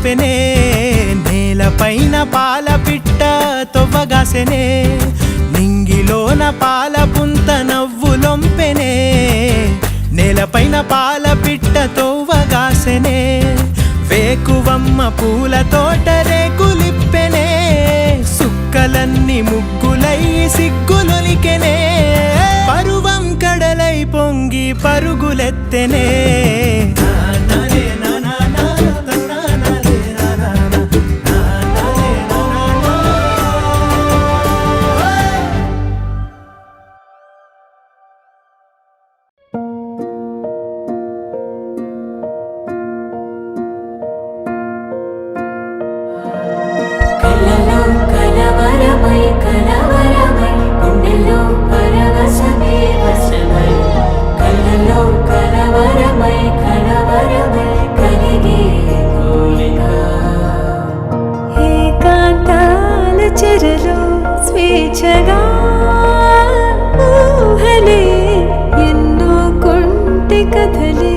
లొంపెనే నేలపైన పాల పిట్ట తొవ్వగాసెనే నింగిలోన పాల పుంత నవ్వులొంపెనే నేలపైన పాల పిట్ట తొవ్వగాసెనే వేకువమ్మ పూల తోట రేకులిప్పెనే సుక్కలన్నీ ముగ్గులై సిగ్గులొలికెనే పరువం కడలై పొంగి పరుగులెత్తెనే స్వేచ్ఛగా ఊహలే ఎన్నో కొంటె కథలే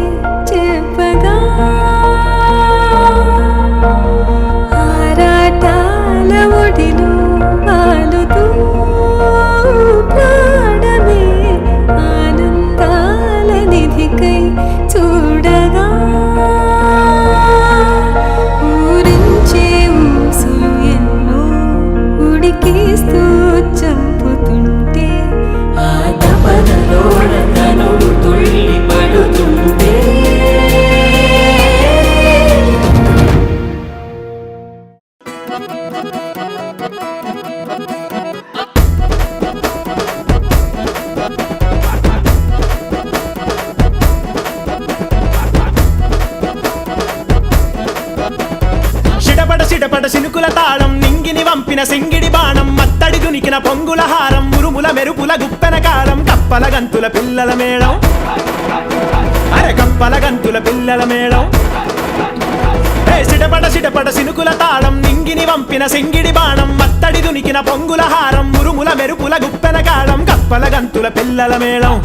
చెప్పగా ఆరాటాల ఒడిలో వాలుతూ ప్రాణమే ఆనందాల నిధికై చూడగా ఊరించే ఊసులు ఎన్నో ఉడికిస్తూ చంపుతుంటే ఆ తపనలో తనుడు తుళ్ళి పడుతుంటే చిటపట సినుకుల తాళం నింగిని వంపిన సింగిడి బాణం మత్తడి దునికిన పొంగుల హారం ఉరుముల మెరుపుల గుప్పెన కాలం కప్పల గంతుల పిల్లల మేళం అరే కప్పల గంతుల పిల్లల మేళం చిటపట సినుకుల తాళం నింగిని వంపిన సింగిడి బాణం మత్తడి దునికిన పొంగుల హారం ఉరుముల మెరుపుల గుప్పెన కాలం కప్పల గంతుల పిల్లల మేళం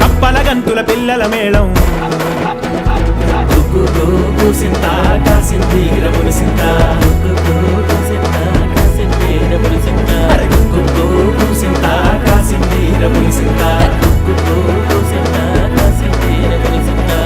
కప్పల గంతుల పిల్లల మేళం సింతా కాసింతీర మునిసింతా కాసింతీర మునిసింతా సింతా కాసింతీర మునిసింతా కాసింతీర మునిసింతా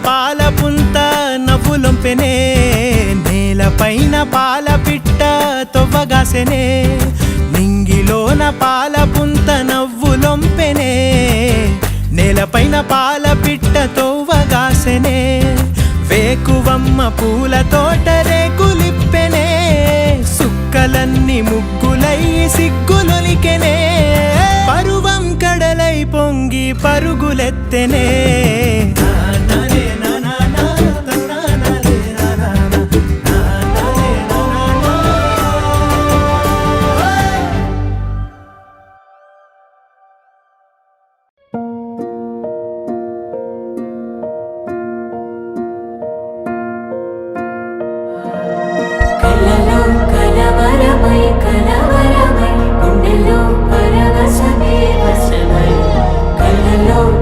పాల పుంత నవ్వులొంపెనే నేలపైన పాల పిట్ట తొవ్వగాసెనే నింగిలోన పాల పుంత నవ్వులొంపెనే నేలపైన పాల పిట్ట తొవ్వగాసెనే వేకువమ్మ పూల తోట రేకులిప్పెనే సుక్కలన్నీ ముగ్గులై సిగ్గులొలికెనే పరువం కడలై పొంగి పరుగులెత్తెనే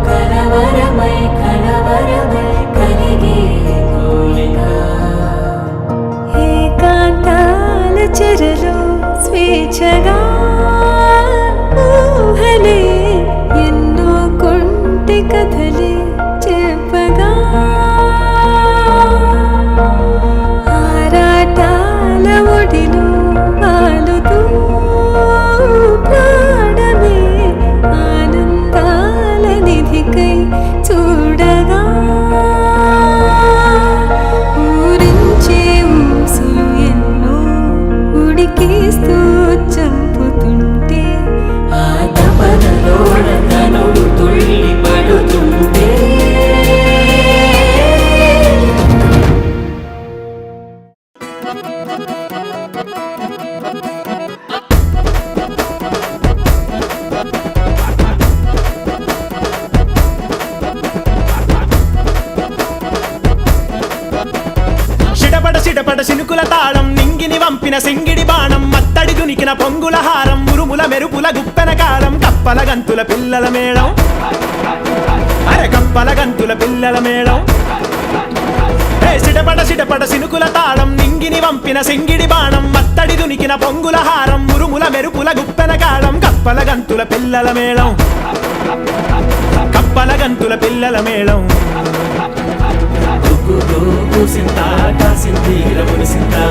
కలవరమై కలవరమై సిటపట సినుకుల తాళం నింగిని వంపిన సింగిడి బాణం మత్తడి దునికిన పొంగుల హారం ఉరుముల మెరుపుల గుప్పెన కాలం కప్పల గంతుల పిల్లల మేళం అరే కప్పల గంతుల పిల్లల మేళం సిటపట సినుకుల తాళం నింగిని వంపిన సింగిడి బాణం మత్తడి దునికిన పొంగుల హారం ఉరుముల మెరుపుల గుప్పెన కాలం కప్పల గంతుల పిల్లల మేళం కప్పల గంతుల పిల్లల మేళం సింతా కాసింతీర మురిసింతా